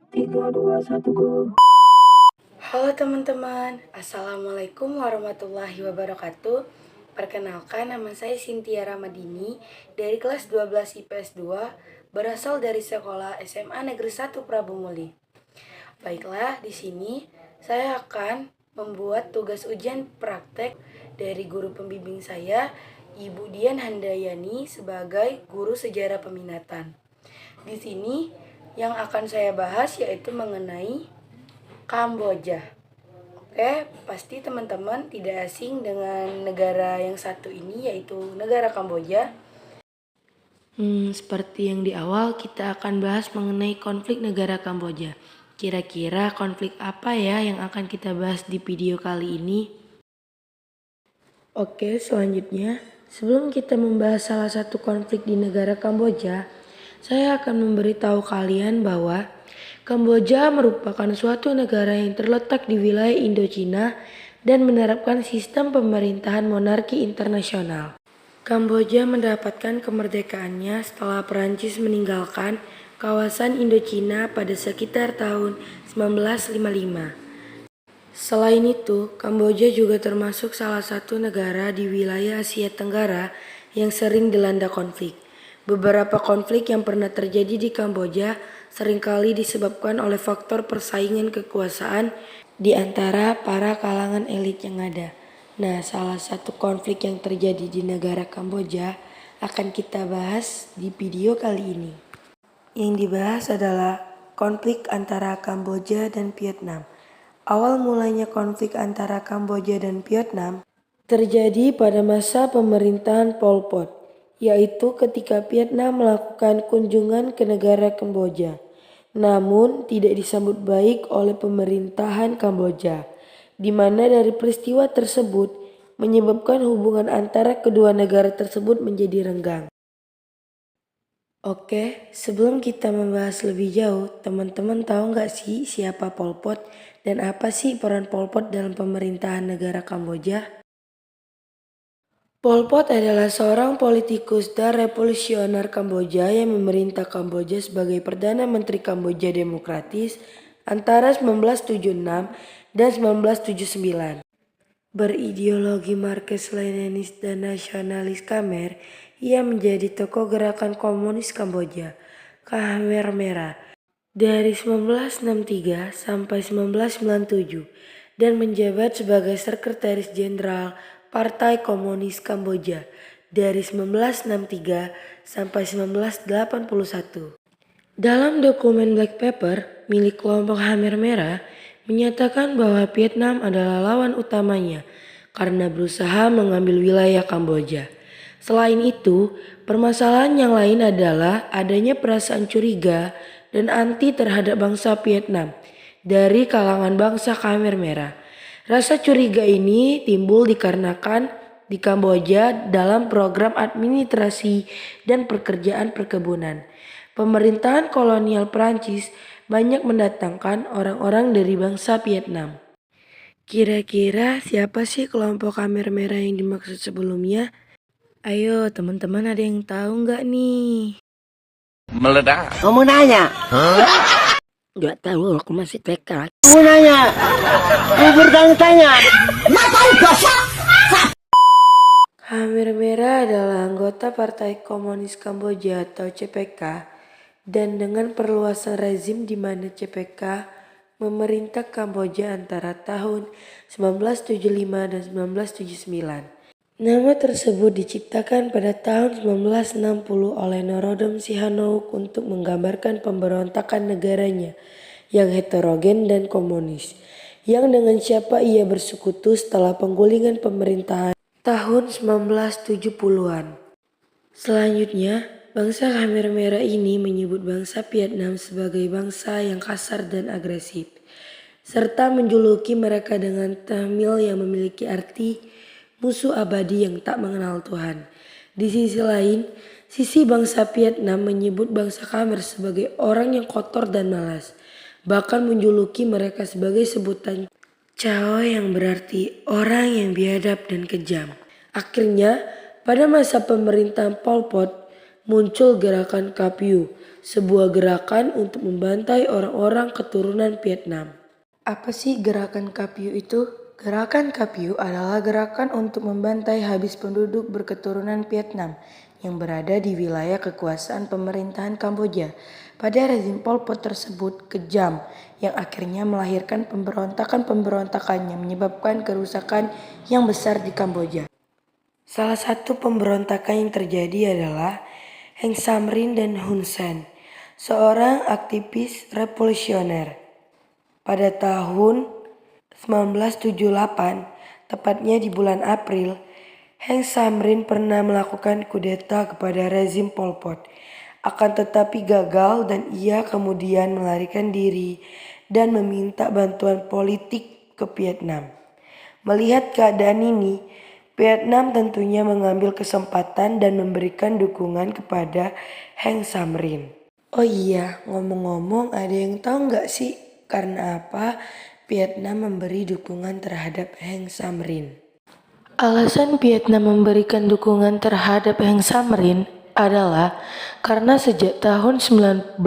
3, 2, 1, go. Halo teman-teman, Assalamualaikum warahmatullahi wabarakatuh. Perkenalkan, nama saya Cynthia Ramadini dari kelas 12 IPS 2, berasal dari sekolah SMA Negeri 1 Prabu Muli. Baiklah, di sini saya akan membuat tugas ujian praktek dari guru pembimbing saya, Ibu Dian Handayani, sebagai guru sejarah peminatan. Di sini yang akan saya bahas yaitu mengenai Kamboja. Oke, pasti teman-teman tidak asing dengan negara yang satu ini, yaitu negara Kamboja. Seperti yang di awal, kita akan bahas mengenai konflik negara Kamboja. Kira-kira konflik apa ya yang akan kita bahas di video kali ini? Oke, selanjutnya, sebelum kita membahas salah satu konflik di negara Kamboja, saya akan memberitahu kalian bahwa Kamboja merupakan suatu negara yang terletak di wilayah Indochina dan menerapkan sistem pemerintahan monarki internasional. Kamboja mendapatkan kemerdekaannya setelah Perancis meninggalkan kawasan Indochina pada sekitar tahun 1955. Selain itu, Kamboja juga termasuk salah satu negara di wilayah Asia Tenggara yang sering dilanda konflik. Beberapa konflik yang pernah terjadi di Kamboja seringkali disebabkan oleh faktor persaingan kekuasaan di antara para kalangan elit yang ada. Nah, salah satu konflik yang terjadi di negara Kamboja akan kita bahas di video kali ini. Yang dibahas adalah konflik antara Kamboja dan Vietnam. Awal mulanya konflik antara Kamboja dan Vietnam terjadi pada masa pemerintahan Pol Pot, yaitu ketika Vietnam melakukan kunjungan ke negara Kamboja. Namun tidak disambut baik oleh pemerintahan Kamboja, di mana dari peristiwa tersebut menyebabkan hubungan antara kedua negara tersebut menjadi renggang. Oke, sebelum kita membahas lebih jauh, teman-teman tahu nggak sih siapa Pol Pot dan apa sih peran Pol Pot dalam pemerintahan negara Kamboja? Pol Pot adalah seorang politikus dan revolusioner Kamboja yang memerintah Kamboja sebagai Perdana Menteri Kamboja Demokratis antara 1976 dan 1979. Berideologi Marxis-Leninis dan nasionalis Khmer, ia menjadi tokoh gerakan komunis Kamboja, Khmer Merah, dari 1963 sampai 1997 dan menjabat sebagai Sekretaris Jenderal Partai Komunis Kamboja dari 1963 sampai 1981. Dalam dokumen Black Paper milik kelompok Khmer Merah menyatakan bahwa Vietnam adalah lawan utamanya karena berusaha mengambil wilayah Kamboja. Selain itu, permasalahan yang lain adalah adanya perasaan curiga dan anti terhadap bangsa Vietnam dari kalangan bangsa Khmer Merah. Rasa curiga ini timbul dikarenakan di Kamboja dalam program administrasi dan pekerjaan perkebunan. Pemerintahan kolonial Prancis banyak mendatangkan orang-orang dari bangsa Vietnam. Kira-kira siapa sih kelompok Khmer Merah yang dimaksud sebelumnya? Ayo teman-teman, ada yang tahu nggak nih? Meledak. Kamu nanya? Nggak tahu, aku masih TK. Kamu nanya? Kamu bertanya-tanya? Khmer Merah adalah anggota Partai Komunis Kamboja atau CPK, dan dengan perluasan rezim di mana CPK memerintah Kamboja antara tahun 1975 dan 1979. Nama tersebut diciptakan pada tahun 1960 oleh Norodom Sihanouk untuk menggambarkan pemberontakan negaranya yang heterogen dan komunis, yang dengan siapa ia bersekutu setelah penggulingan pemerintahan tahun 1970-an. Selanjutnya, bangsa Khmer Merah ini menyebut bangsa Vietnam sebagai bangsa yang kasar dan agresif, serta menjuluki mereka dengan tahmil yang memiliki arti musuh abadi yang tak mengenal Tuhan. Di sisi lain, sisi bangsa Vietnam menyebut bangsa Khmer sebagai orang yang kotor dan malas, bahkan menjuluki mereka sebagai sebutan Chao yang berarti orang yang biadab dan kejam. Akhirnya, pada masa pemerintahan Pol Pot, muncul gerakan Kapiu, sebuah gerakan untuk membantai orang-orang keturunan Vietnam. Apa sih gerakan Kapiu itu? Gerakan Kapiu adalah gerakan untuk membantai habis penduduk berketurunan Vietnam yang berada di wilayah kekuasaan pemerintahan Kamboja. Pada rezim Pol Pot tersebut kejam yang akhirnya melahirkan pemberontakan-pemberontakan yang menyebabkan kerusakan yang besar di Kamboja. Salah satu pemberontakan yang terjadi adalah Heng Samrin dan Hun Sen, seorang aktivis revolusioner. Pada tahun 1978, tepatnya di bulan April, Heng Samrin pernah melakukan kudeta kepada rezim Pol Pot. Akan tetapi gagal dan ia kemudian melarikan diri dan meminta bantuan politik ke Vietnam. Melihat keadaan ini, Vietnam tentunya mengambil kesempatan dan memberikan dukungan kepada Heng Samrin. Oh iya, ngomong-ngomong ada yang tahu nggak sih karena apa Vietnam memberi dukungan terhadap Heng Samrin? Alasan Vietnam memberikan dukungan terhadap Heng Samrin adalah karena sejak tahun 1977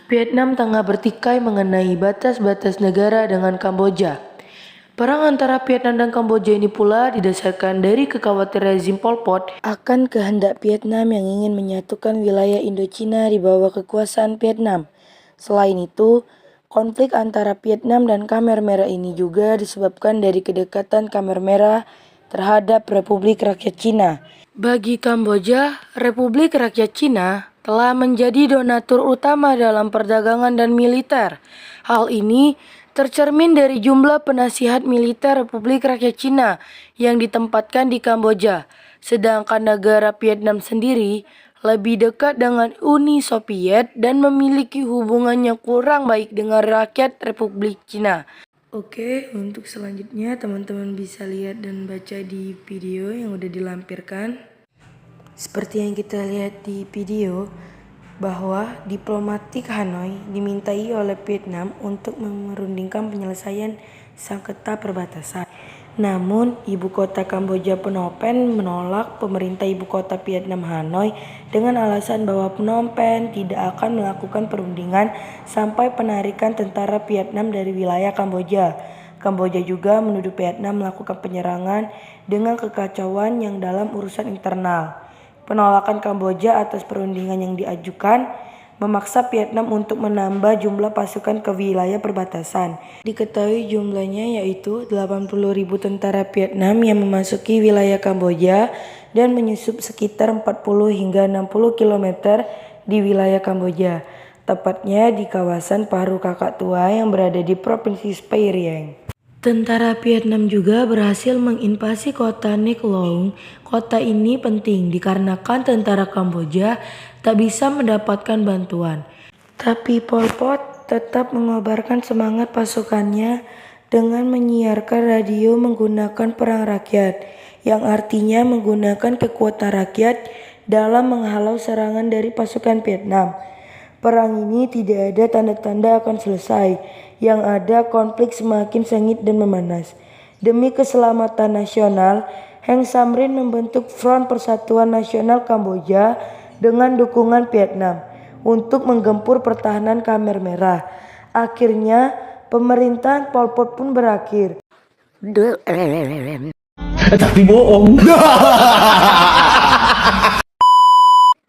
Vietnam tengah bertikai mengenai batas-batas negara dengan Kamboja. Perang antara Vietnam dan Kamboja ini pula didasarkan dari kekhawatiran rezim Pol Pot akan kehendak Vietnam yang ingin menyatukan wilayah Indochina di bawah kekuasaan Vietnam. Selain itu, konflik antara Vietnam dan Khmer Merah ini juga disebabkan dari kedekatan Khmer Merah terhadap Republik Rakyat Cina. Bagi Kamboja, Republik Rakyat Cina telah menjadi donatur utama dalam perdagangan dan militer. Hal ini tercermin dari jumlah penasihat militer Republik Rakyat Cina yang ditempatkan di Kamboja, sedangkan negara Vietnam sendiri lebih dekat dengan Uni Soviet dan memiliki hubungan yang kurang baik dengan rakyat Republik Cina. Oke, untuk selanjutnya teman-teman bisa lihat dan baca di video yang udah dilampirkan. Seperti yang kita lihat di video, bahwa diplomatik Hanoi dimintai oleh Vietnam untuk merundingkan penyelesaian sengketa perbatasan. Namun, ibu kota Kamboja Phnom Penh menolak pemerintah ibu kota Vietnam Hanoi dengan alasan bahwa Phnom Penh tidak akan melakukan perundingan sampai penarikan tentara Vietnam dari wilayah Kamboja. Kamboja juga menuduh Vietnam melakukan penyerangan dengan kekacauan yang dalam urusan internal. Penolakan Kamboja atas perundingan yang diajukan memaksa Vietnam untuk menambah jumlah pasukan ke wilayah perbatasan. Diketahui jumlahnya yaitu 80.000 tentara Vietnam yang memasuki wilayah Kamboja dan menyusup sekitar 40 hingga 60 km di wilayah Kamboja, tepatnya di kawasan Paru Kakak Tua yang berada di Provinsi Spay Rieng. Tentara Vietnam juga berhasil menginvasi kota Nek Loung. Kota ini penting dikarenakan tentara Kamboja tak bisa mendapatkan bantuan. Tapi Pol Pot tetap mengobarkan semangat pasukannya dengan menyiarkan radio menggunakan perang rakyat, yang artinya menggunakan kekuatan rakyat dalam menghalau serangan dari pasukan Vietnam. Perang ini tidak ada tanda-tanda akan selesai, yang ada konflik semakin sengit dan memanas. Demi keselamatan nasional, Heng Samrin membentuk Front Persatuan Nasional Kamboja dengan dukungan Vietnam untuk menggempur pertahanan Khmer Merah. Akhirnya, pemerintahan Pol Pot pun berakhir. Tapi bohong.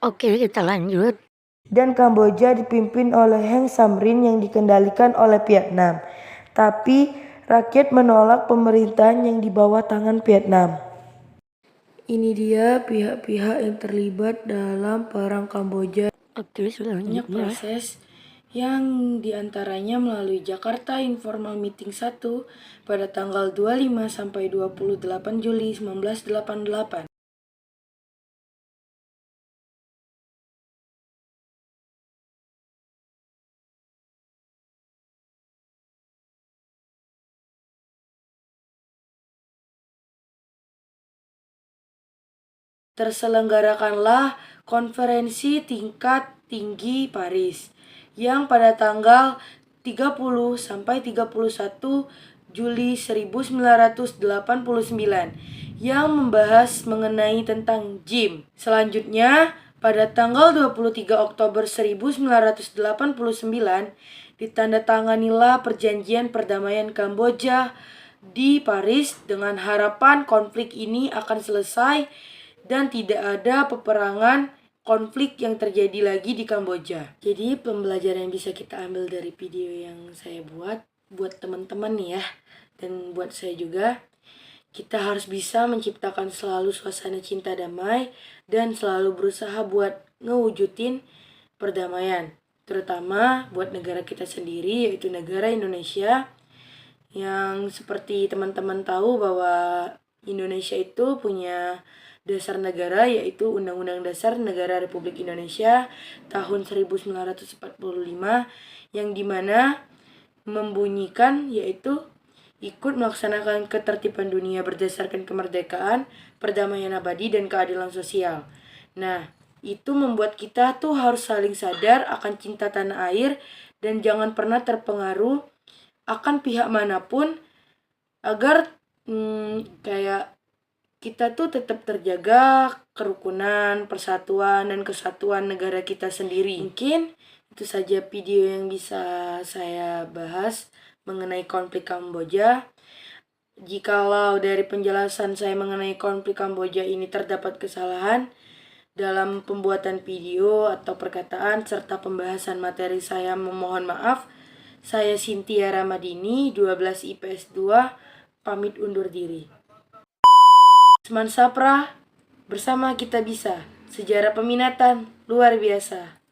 Oke, kita lanjut. Dan Kamboja dipimpin oleh Heng Samrin yang dikendalikan oleh Vietnam. Tapi rakyat menolak pemerintahan yang di bawah tangan Vietnam. Ini dia pihak-pihak yang terlibat dalam perang Kamboja. Oke, Banyak selanjutnya. proses yang diantaranya melalui Jakarta Informal Meeting 1 pada tanggal 25 sampai 28 Juli 1988. Terselenggarakanlah konferensi tingkat tinggi Paris yang pada tanggal 30 sampai 31 Juli 1989 yang membahas mengenai tentang JIM. Selanjutnya, pada tanggal 23 Oktober 1989 ditandatanganilah perjanjian perdamaian Kamboja di Paris dengan harapan konflik ini akan selesai dan tidak ada peperangan konflik yang terjadi lagi di Kamboja. Jadi pembelajaran yang bisa kita ambil dari video yang saya buat teman-teman nih ya, dan buat saya juga, kita harus bisa menciptakan selalu suasana cinta damai dan selalu berusaha buat ngewujudin perdamaian, terutama buat negara kita sendiri, yaitu negara Indonesia, yang seperti teman-teman tahu bahwa Indonesia itu punya dasar negara, yaitu Undang-Undang Dasar Negara Republik Indonesia tahun 1945, yang dimana membunyikan yaitu ikut melaksanakan ketertiban dunia berdasarkan kemerdekaan, perdamaian abadi, dan keadilan sosial. Nah, itu membuat kita tuh harus saling sadar akan cinta tanah air dan jangan pernah terpengaruh akan pihak manapun agar kayak kita tuh tetap terjaga kerukunan, persatuan, dan kesatuan negara kita sendiri. Mungkin itu saja video yang bisa saya bahas mengenai konflik Kamboja. Jikalau dari penjelasan saya mengenai konflik Kamboja ini terdapat kesalahan dalam pembuatan video atau perkataan serta pembahasan materi, saya memohon maaf. Saya Cynthia Ramadini, 12 IPS 2, pamit undur diri. Usman Sapra, bersama kita bisa. Sejarah peminatan luar biasa.